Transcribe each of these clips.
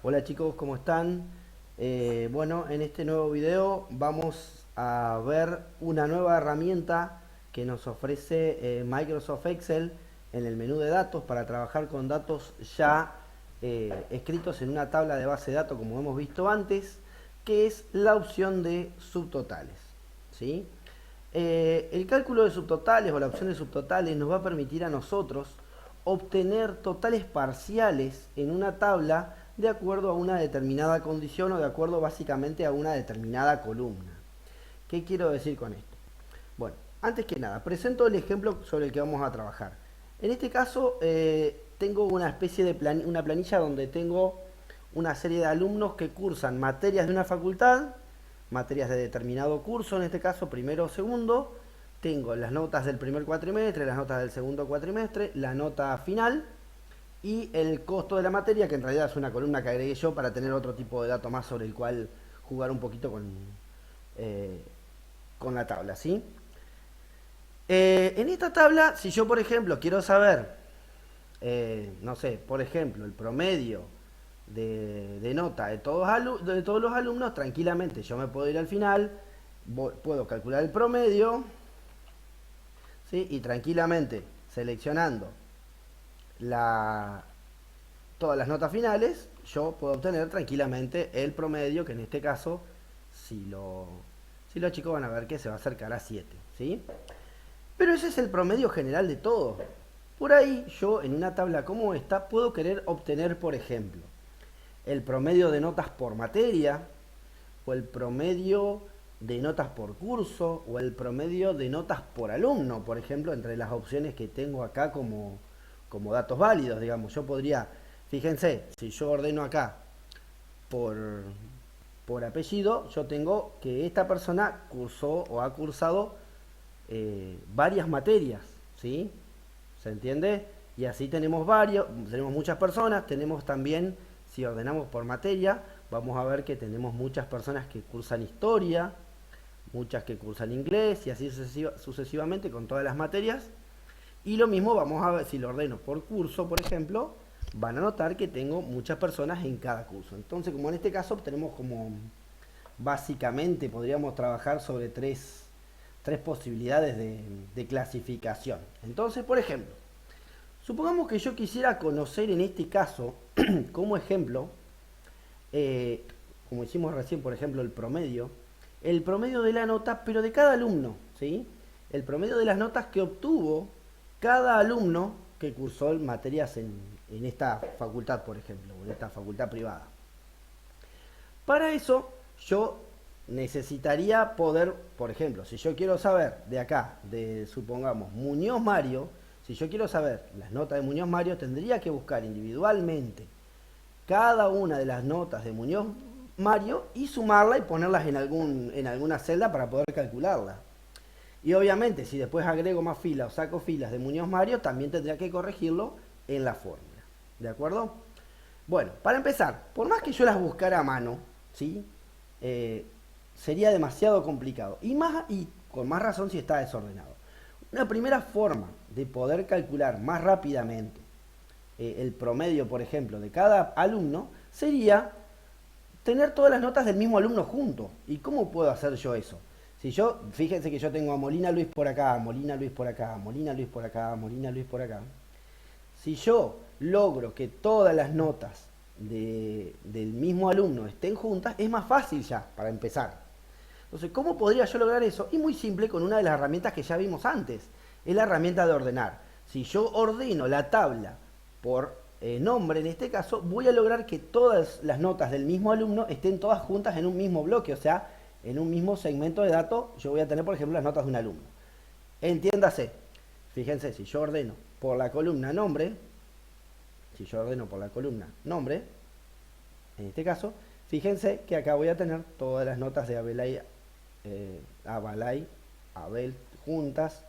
Hola chicos, ¿cómo están? Bueno, en este nuevo video vamos a ver una nueva herramienta que nos ofrece Microsoft Excel en el menú de datos para trabajar con datos ya escritos en una tabla de base de datos como hemos visto antes, que es la opción de subtotales. ¿Sí? El cálculo de subtotales o la opción de subtotales nos va a permitir a nosotros obtener totales parciales en una tabla de acuerdo a una determinada condición o de acuerdo básicamente a una determinada columna. ¿Qué quiero decir con esto? Bueno, antes que nada, presento el ejemplo sobre el que vamos a trabajar. En este caso, tengo una especie de una planilla donde tengo una serie de alumnos que cursan materias de una facultad, materias de determinado curso, en este caso primero o segundo. Tengo las notas del primer cuatrimestre, las notas del segundo cuatrimestre, la nota final y el costo de la materia, que en realidad es una columna que agregué yo para tener otro tipo de dato más sobre el cual jugar un poquito eh, con la tabla, ¿sí? En esta tabla, si yo por ejemplo quiero saber, no sé, por ejemplo, el promedio de nota de todos los alumnos, tranquilamente yo me puedo ir al final, puedo calcular el promedio, ¿sí? Y tranquilamente seleccionando la, todas las notas finales, yo puedo obtener tranquilamente el promedio, que en este caso, si los chicos van a ver que se va a acercar a 7, ¿sí? Pero ese es el promedio general de todo. Por ahí yo en una tabla como esta puedo querer obtener, por ejemplo, el promedio de notas por materia, o el promedio de notas por curso, o el promedio de notas por alumno, por ejemplo, entre las opciones que tengo acá como datos válidos, digamos. Yo podría, fíjense, si yo ordeno acá por, por apellido, yo tengo que esta persona cursó o ha cursado varias materias, ¿sí? ¿Se entiende? Y así tenemos muchas personas, tenemos también, si ordenamos por materia, vamos a ver que tenemos muchas personas que cursan historia, muchas que cursan inglés y así sucesivamente con todas las materias. Y lo mismo vamos a ver, si lo ordeno por curso, por ejemplo, van a notar que tengo muchas personas en cada curso. Entonces, como en este caso tenemos como básicamente podríamos trabajar sobre tres posibilidades de clasificación. Entonces, por ejemplo, supongamos que yo quisiera conocer en este caso, como ejemplo, eh, como hicimos recién, por ejemplo, el promedio de la nota, pero de cada alumno, ¿sí? El promedio de las notas que obtuvo cada alumno que cursó materias en esta facultad, por ejemplo, o en esta facultad privada. Para eso, yo necesitaría poder, por ejemplo, si yo quiero saber de acá, de supongamos Muñoz Mario, si yo quiero saber las notas de Muñoz Mario, tendría que buscar individualmente cada una de las notas de Muñoz Mario y sumarla y ponerlas en alguna celda para poder calcularla. Y obviamente, si después agrego más filas o saco filas de Muñoz Mario, también tendría que corregirlo en la fórmula. ¿De acuerdo? Bueno, para empezar, por más que yo las buscara a mano, ¿sí? Eh, sería demasiado complicado. Y con más razón si está desordenado. Una primera forma de poder calcular más rápidamente el promedio, por ejemplo, de cada alumno, sería tener todas las notas del mismo alumno juntos. ¿Y cómo puedo hacer yo eso? Si yo, fíjense que yo tengo a Molina Luis por acá, Molina Luis por acá, Molina Luis por acá, Molina Luis por acá. Si yo logro que todas las notas del mismo alumno estén juntas, es más fácil ya, para empezar. Entonces, ¿cómo podría yo lograr eso? Y muy simple, con una de las herramientas que ya vimos antes. Es la herramienta de ordenar. Si yo ordeno la tabla por nombre, en este caso, voy a lograr que todas las notas del mismo alumno estén todas juntas en un mismo bloque, o sea, en un mismo segmento de datos. Yo voy a tener, por ejemplo, las notas de un alumno. Entiéndase, fíjense, si yo ordeno por la columna nombre, si yo ordeno por la columna nombre, en este caso, fíjense que acá voy a tener todas las notas de Abalay, Abel juntas,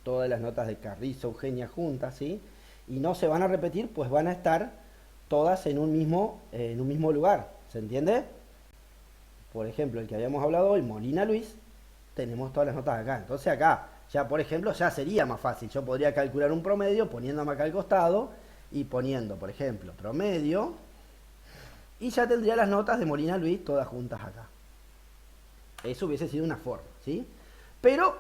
todas las notas de Carrizo, Eugenia juntas, ¿sí? Y no se van a repetir, pues van a estar todas en un mismo lugar, ¿se entiende? Por ejemplo, el que habíamos hablado hoy, Molina Luis, tenemos todas las notas acá. Entonces acá, ya por ejemplo, ya sería más fácil. Yo podría calcular un promedio poniéndome acá al costado y poniendo, por ejemplo, promedio y ya tendría las notas de Molina Luis todas juntas acá. Eso hubiese sido una forma, ¿sí? Pero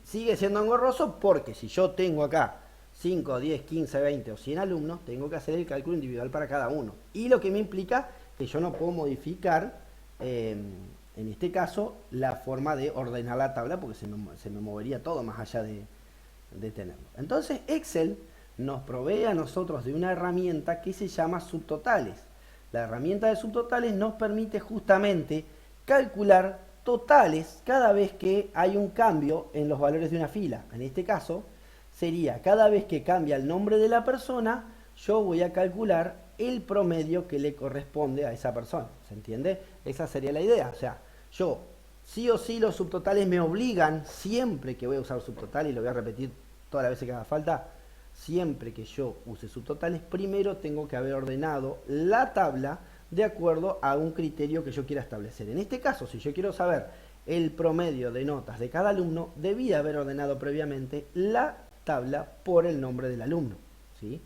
sigue siendo engorroso porque si yo tengo acá 5, 10, 15, 20 o 100 alumnos, tengo que hacer el cálculo individual para cada uno. Y lo que me implica que yo no puedo modificar, en este caso, la forma de ordenar la tabla porque se me movería todo más allá de tenerlo. Entonces Excel nos provee a nosotros de una herramienta que se llama subtotales. La herramienta de subtotales nos permite justamente calcular totales cada vez que hay un cambio en los valores de una fila. En este caso sería cada vez que cambia el nombre de la persona, yo voy a calcular el promedio que le corresponde a esa persona. ¿Se entiende? Esa sería la idea. O sea, yo sí o sí los subtotales me obligan, siempre que voy a usar subtotal, y lo voy a repetir todas las veces que haga falta, siempre que yo use subtotales, primero tengo que haber ordenado la tabla de acuerdo a un criterio que yo quiera establecer. En este caso, si yo quiero saber el promedio de notas de cada alumno, debía haber ordenado previamente la tabla por el nombre del alumno, ¿sí?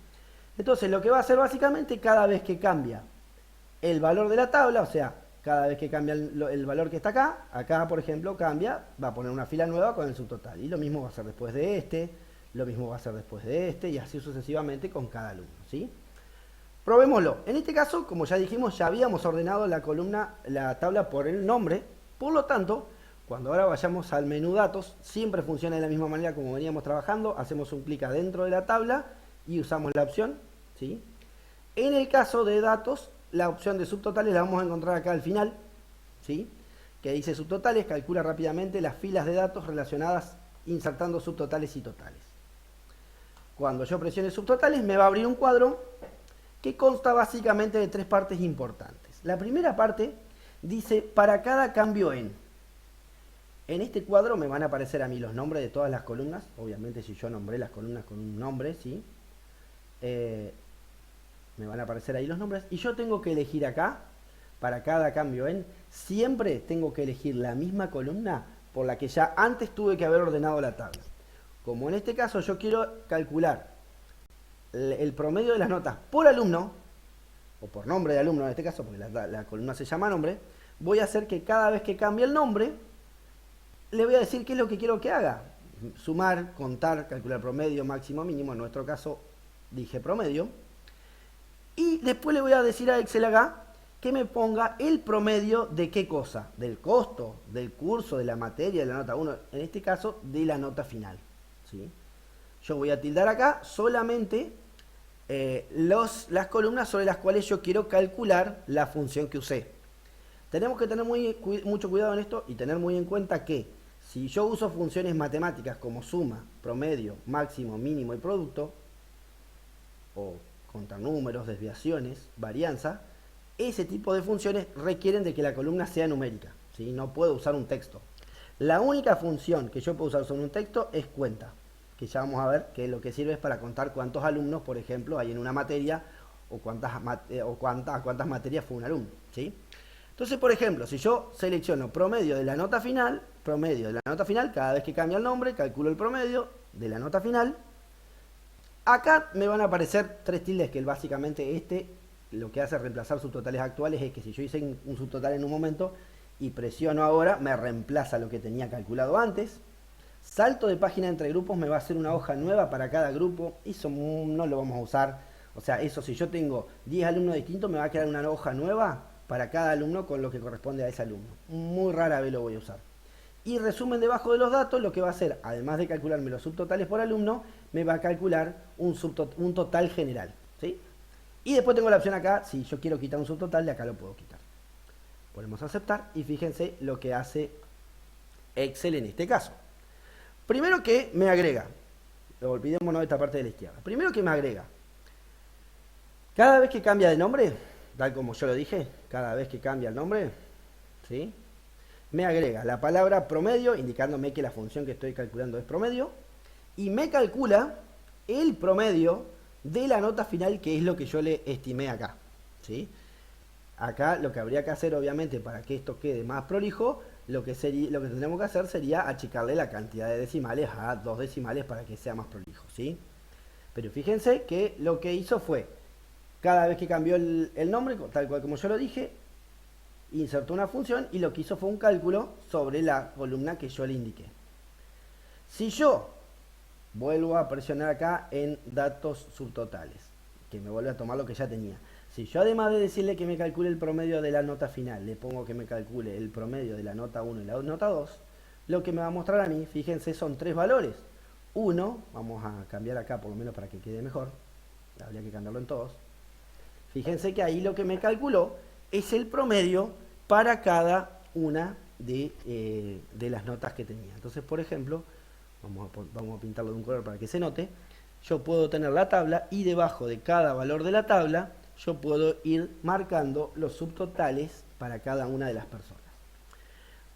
Entonces, lo que va a hacer básicamente, cada vez que cambia el valor de la tabla, o sea, cada vez que cambia el valor que está acá por ejemplo cambia, va a poner una fila nueva con el subtotal. Y lo mismo va a ser después de este, lo mismo va a ser después de este, y así sucesivamente con cada alumno, ¿sí? Probémoslo. En este caso, como ya dijimos, ya habíamos ordenado la tabla por el nombre. Por lo tanto, cuando ahora vayamos al menú datos, siempre funciona de la misma manera como veníamos trabajando. Hacemos un clic adentro de la tabla y usamos la opción, ¿sí? En el caso de datos, la opción de subtotales la vamos a encontrar acá al final, ¿sí? Que dice subtotales, calcula rápidamente las filas de datos relacionadas insertando subtotales y totales. Cuando yo presione subtotales me va a abrir un cuadro que consta básicamente de tres partes importantes. La primera parte dice para cada cambio en. En este cuadro me van a aparecer a mí los nombres de todas las columnas, obviamente si yo nombré las columnas con un nombre, ¿sí? Me van a aparecer ahí los nombres, y yo tengo que elegir acá, para cada cambio en, siempre tengo que elegir la misma columna por la que ya antes tuve que haber ordenado la tabla. Como en este caso yo quiero calcular el promedio de las notas por alumno, o por nombre de alumno en este caso, porque la columna se llama nombre, voy a hacer que cada vez que cambie el nombre, le voy a decir qué es lo que quiero que haga. Sumar, contar, calcular promedio, máximo, mínimo, en nuestro caso dije promedio. Y después le voy a decir a Excel acá que me ponga el promedio de qué cosa, del costo, del curso, de la materia, de la nota 1, en este caso de la nota final, ¿sí? Yo voy a tildar acá solamente las columnas sobre las cuales yo quiero calcular la función que usé. Tenemos que tener mucho cuidado en esto y tener muy en cuenta que si yo uso funciones matemáticas como suma, promedio, máximo, mínimo y producto, o contar números, desviaciones, varianza, ese tipo de funciones requieren de que la columna sea numérica, ¿sí? No puedo usar un texto. La única función que yo puedo usar sobre un texto es cuenta, que ya vamos a ver que lo que sirve es para contar cuántos alumnos, por ejemplo, hay en una materia o cuántas materias fue un alumno, ¿sí? Entonces, por ejemplo, si yo selecciono promedio de la nota final, cada vez que cambia el nombre, calculo el promedio de la nota final. Acá me van a aparecer tres tildes que básicamente lo que hace reemplazar subtotales actuales es que si yo hice un subtotal en un momento y presiono ahora, me reemplaza lo que tenía calculado antes. Salto de página entre grupos me va a hacer una hoja nueva para cada grupo. Eso no lo vamos a usar. O sea, eso si yo tengo 10 alumnos distintos, me va a crear una hoja nueva para cada alumno con lo que corresponde a ese alumno. Muy rara vez lo voy a usar. Y resumen debajo de los datos, lo que va a hacer, además de calcularme los subtotales por alumno, me va a calcular un total general, ¿sí? Y después tengo la opción acá, si yo quiero quitar un subtotal, de acá lo puedo quitar. Ponemos a aceptar y fíjense lo que hace Excel en este caso. Primero que me agrega, olvidémonos de esta parte de la izquierda. Primero que me agrega, cada vez que cambia de nombre, tal como yo lo dije, cada vez que cambia el nombre, ¿sí? Me agrega la palabra promedio, indicándome que la función que estoy calculando es promedio, y me calcula el promedio de la nota final, que es lo que yo le estimé acá, ¿sí? Acá lo que habría que hacer, obviamente, para que esto quede más prolijo, lo que tendremos que hacer sería achicarle la cantidad de decimales a 2 decimales para que sea más prolijo, ¿sí? Pero fíjense que lo que hizo fue Cada vez que cambió el nombre, tal cual como yo lo dije, insertó una función y lo que hizo fue un cálculo sobre la columna que yo le indiqué. Si yo vuelvo a presionar acá en datos subtotales, que me vuelve a tomar lo que ya tenía. Si yo además de decirle que me calcule el promedio de la nota final, le pongo que me calcule el promedio de la nota 1 y la nota 2, lo que me va a mostrar a mí, fíjense, son tres valores. Uno, vamos a cambiar acá por lo menos para que quede mejor, habría que cambiarlo en todos. Fíjense que ahí lo que me calculó es el promedio para cada una de las notas que tenía. Entonces, por ejemplo, vamos a pintarlo de un color para que se note. Yo puedo tener la tabla y debajo de cada valor de la tabla yo puedo ir marcando los subtotales para cada una de las personas.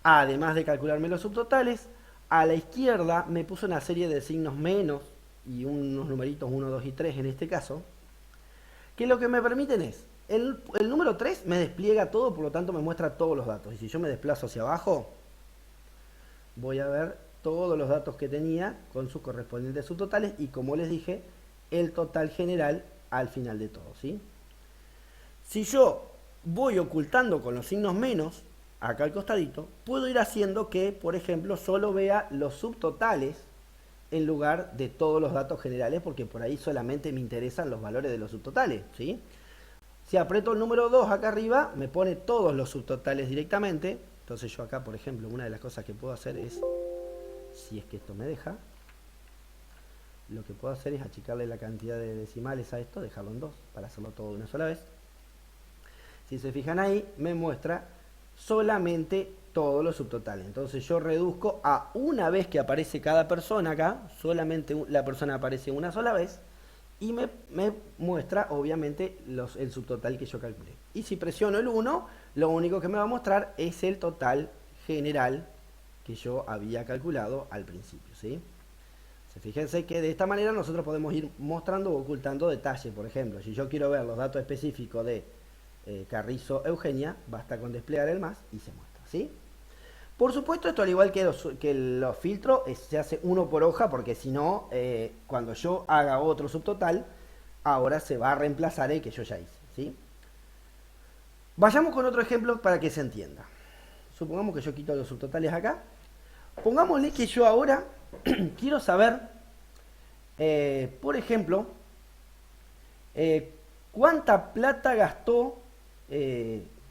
Además de calcularme los subtotales, a la izquierda me puso una serie de signos menos y unos numeritos 1, 2 y 3 en este caso, que lo que me permiten es, el número 3 me despliega todo, por lo tanto me muestra todos los datos. Y si yo me desplazo hacia abajo, voy a ver todos los datos que tenía con sus correspondientes subtotales y, como les dije, el total general al final de todo, ¿sí? Si yo voy ocultando con los signos menos, acá al costadito, puedo ir haciendo que, por ejemplo, solo vea los subtotales en lugar de todos los datos generales, porque por ahí solamente me interesan los valores de los subtotales, ¿sí? Si aprieto el número 2 acá arriba, me pone todos los subtotales directamente. Entonces yo acá, por ejemplo, una de las cosas que puedo hacer es, si es que esto me deja, lo que puedo hacer es achicarle la cantidad de decimales a esto, dejarlo en 2, para hacerlo todo de una sola vez. Si se fijan ahí, me muestra solamente todos los subtotales. Entonces yo reduzco a una vez que aparece cada persona acá, solamente la persona aparece una sola vez, y me muestra obviamente el subtotal que yo calculé. Y si presiono el 1, lo único que me va a mostrar es el total general que yo había calculado al principio, ¿sí? Fíjense que de esta manera nosotros podemos ir mostrando o ocultando detalles. Por ejemplo, si yo quiero ver los datos específicos de Carrizo Eugenia, basta con desplegar el más y se muestra, ¿sí? Por supuesto, esto al igual que los filtros, se hace uno por hoja, porque si no, cuando yo haga otro subtotal, ahora se va a reemplazar el que yo ya hice, ¿sí? Vayamos con otro ejemplo para que se entienda. Supongamos que yo quito los subtotales acá. Pongámosle que yo ahora quiero saber, por ejemplo, cuánta plata gastó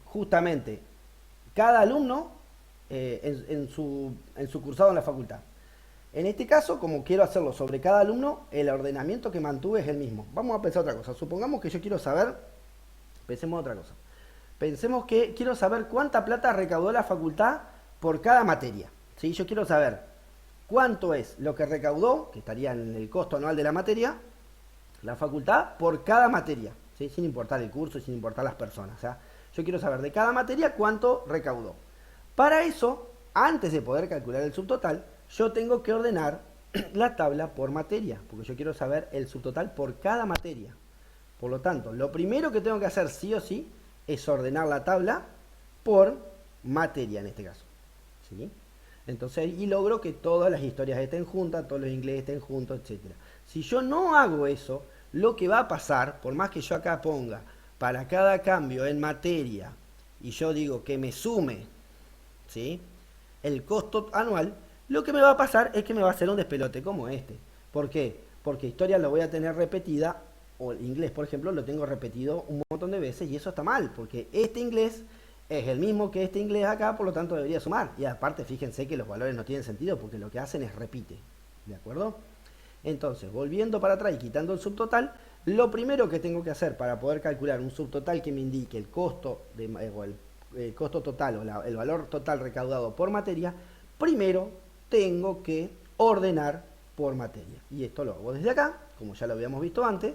justamente cada alumno en su cursado en la facultad. En este caso, como quiero hacerlo sobre cada alumno, el ordenamiento que mantuve es el mismo. Vamos a pensar otra cosa. Supongamos que yo quiero saber, pensemos otra cosa. Pensemos que quiero saber cuánta plata recaudó la facultad por cada materia, ¿sí? Yo quiero saber cuánto es lo que recaudó, que estaría en el costo anual de la materia, la facultad por cada materia, ¿sí? Sin importar el curso y sin importar las personas. O sea, yo quiero saber de cada materia cuánto recaudó. Para eso, antes de poder calcular el subtotal, yo tengo que ordenar la tabla por materia, porque yo quiero saber el subtotal por cada materia. Por lo tanto, lo primero que tengo que hacer sí o sí es ordenar la tabla por materia en este caso, ¿sí? Entonces, y logro que todas las historias estén juntas, todos los ingleses estén juntos, etc. Si yo no hago eso, lo que va a pasar, por más que yo acá ponga para cada cambio en materia y yo digo que me sume, ¿sí?, el costo anual, lo que me va a pasar es que me va a hacer un despelote como este. ¿Por qué? Porque historia lo voy a tener repetida, o el inglés, por ejemplo, lo tengo repetido un montón de veces y eso está mal, porque este inglés es el mismo que este inglés acá, por lo tanto debería sumar. Y aparte, fíjense que los valores no tienen sentido porque lo que hacen es repite, ¿de acuerdo? Entonces, volviendo para atrás y quitando el subtotal, lo primero que tengo que hacer para poder calcular un subtotal que me indique el costo, el costo total o el valor total recaudado por materia, primero tengo que ordenar por materia. Y esto lo hago desde acá, como ya lo habíamos visto antes.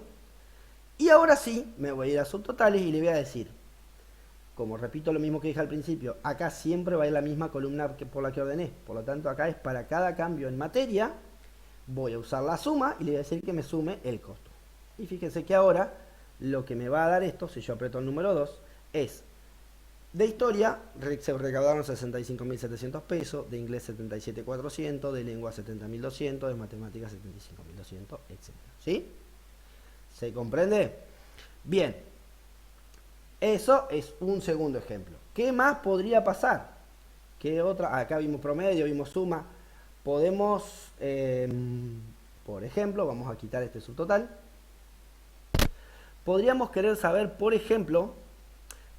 Y ahora sí, me voy a ir a subtotales y le voy a decir, como repito lo mismo que dije al principio, acá siempre va a ir la misma columna por la que ordené. Por lo tanto, acá es para cada cambio en materia, voy a usar la suma y le voy a decir que me sume el costo. Y fíjense que ahora lo que me va a dar esto, si yo aprieto el número 2, es de historia se recaudaron 65.700 pesos, de inglés 77.400, de lengua 70.200, de matemáticas 75.200, etc. ¿Sí? ¿Se comprende? Bien, eso es un segundo ejemplo. ¿Qué más podría pasar? ¿Qué otra? Acá vimos promedio, vimos suma. Podemos, por ejemplo, vamos a quitar este subtotal. Podríamos querer saber, por ejemplo,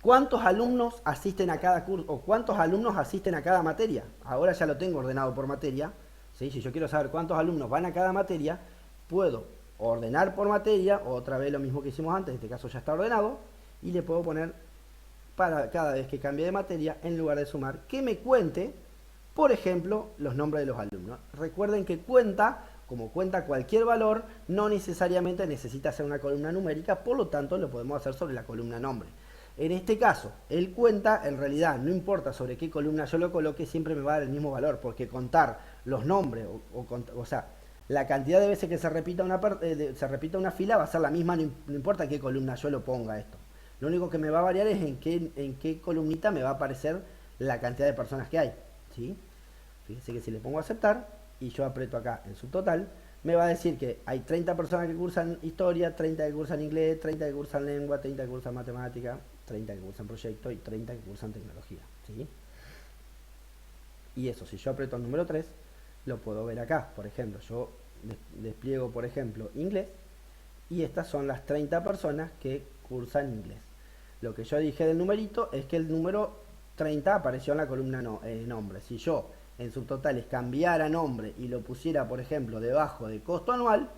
cuántos alumnos asisten a cada curso o cuántos alumnos asisten a cada materia. Ahora ya lo tengo ordenado por materia. ¿Sí? Si yo quiero saber cuántos alumnos van a cada materia, puedo ordenar por materia, otra vez lo mismo que hicimos antes, en este caso ya está ordenado, y le puedo poner para cada vez que cambie de materia, en lugar de sumar, que me cuente, por ejemplo, los nombres de los alumnos. Recuerden que cuenta, como cuenta cualquier valor, no necesariamente necesita ser una columna numérica, por lo tanto lo podemos hacer sobre la columna nombre. En este caso, el cuenta, en realidad, no importa sobre qué columna yo lo coloque, siempre me va a dar el mismo valor, porque contar los nombres, o sea, la cantidad de veces que se repita una fila va a ser la misma, no importa qué columna yo lo ponga esto. Lo único que me va a variar es en qué columnita me va a aparecer la cantidad de personas que hay, ¿sí? Fíjense que si le pongo aceptar y yo aprieto acá en subtotal, me va a decir que hay 30 personas que cursan historia, 30 que cursan inglés, 30 que cursan lengua, 30 que cursan matemática, 30 que cursan proyecto y 30 que cursan tecnología, ¿sí? Y eso, si yo aprieto el número 3, lo puedo ver acá. Por ejemplo, yo despliego, por ejemplo, inglés, y estas son las 30 personas que cursan inglés. Lo que yo dije del numerito es que el número 30 apareció en la columna nombre. Si yo en subtotales cambiara nombre y lo pusiera, por ejemplo, debajo de costo anual,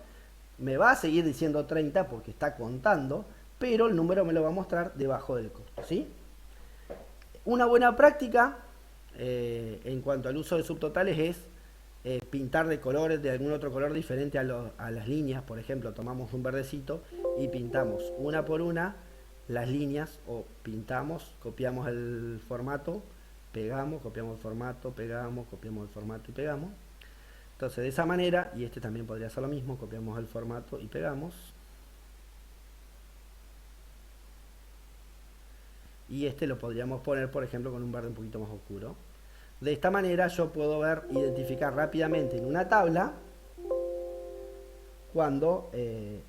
me va a seguir diciendo 30 porque está contando, pero el número me lo va a mostrar debajo del costo, ¿sí? Una buena práctica en cuanto al uso de subtotales es pintar de colores, de algún otro color diferente a las líneas. Por ejemplo, tomamos un verdecito y pintamos una por una las líneas, o pintamos, copiamos el formato, pegamos, copiamos el formato, pegamos, copiamos el formato y pegamos. Entonces de esa manera, y este también podría ser lo mismo, copiamos el formato y pegamos. Y este lo podríamos poner, por ejemplo, con un verde un poquito más oscuro. De esta manera yo puedo ver, identificar rápidamente en una tabla cuáles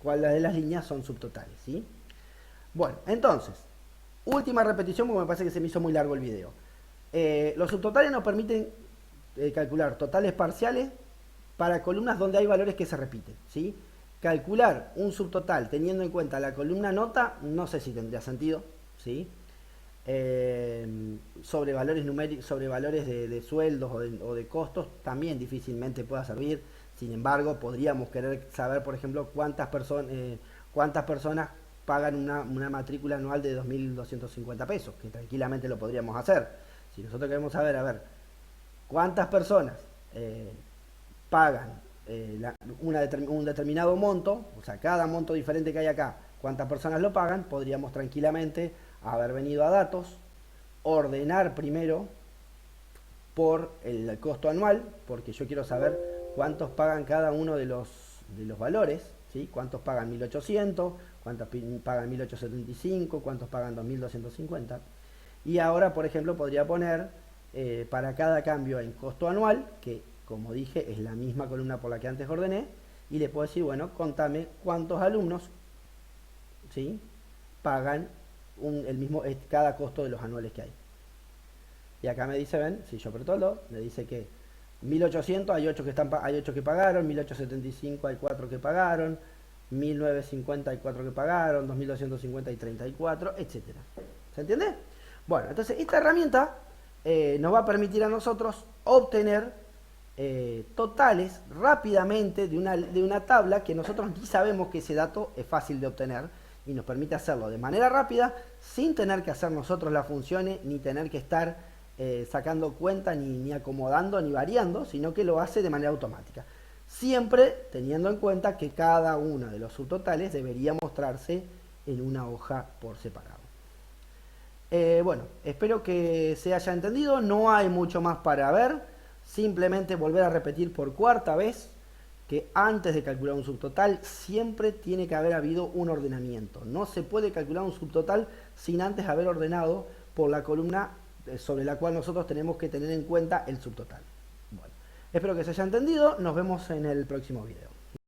de las líneas son subtotales, ¿sí? Bueno, entonces, última repetición porque me parece que se me hizo muy largo el video. Los subtotales nos permiten calcular totales parciales para columnas donde hay valores que se repiten, ¿sí? Calcular un subtotal teniendo en cuenta la columna nota, no sé si tendría sentido, ¿sí? Sobre valores numéricos, sobre valores de sueldos o de costos, también difícilmente pueda servir. Sin embargo, podríamos querer saber, por ejemplo, cuántas personas pagan una matrícula anual de 2.250 pesos, que tranquilamente lo podríamos hacer. Si nosotros queremos saber, a ver, cuántas personas pagan un determinado monto, o sea, cada monto diferente que hay acá, cuántas personas lo pagan, podríamos tranquilamente haber venido a datos, ordenar primero por el costo anual, porque yo quiero saber cuántos pagan cada uno de los valores, ¿sí? Cuántos pagan 1.800, cuántos pagan 1.875, cuántos pagan 2.250. Y ahora, por ejemplo, podría poner para cada cambio en costo anual, que como dije es la misma columna por la que antes ordené, y le puedo decir, bueno, contame cuántos alumnos, ¿sí?, pagan cada costo de los anuales que hay. Y acá me dice, ven, si yo aprieto el 2, me dice que 1.800 hay 8 que pagaron, 1.875 hay 4 que pagaron, 1.950 hay 4 que pagaron, 2.250 hay 34, etcétera. ¿Se entiende? Bueno, entonces esta herramienta nos va a permitir a nosotros obtener totales rápidamente de una tabla que nosotros ni sabemos que ese dato es fácil de obtener, y nos permite hacerlo de manera rápida sin tener que hacer nosotros las funciones, ni tener que estar sacando cuenta, ni acomodando, ni variando, sino que lo hace de manera automática. Siempre teniendo en cuenta que cada uno de los subtotales debería mostrarse en una hoja por separado. Bueno, espero que se haya entendido. No hay mucho más para ver. Simplemente volver a repetir por cuarta vez que antes de calcular un subtotal siempre tiene que haber habido un ordenamiento. No se puede calcular un subtotal sin antes haber ordenado por la columna sobre la cual nosotros tenemos que tener en cuenta el subtotal. Bueno, espero que se haya entendido. Nos vemos en el próximo video.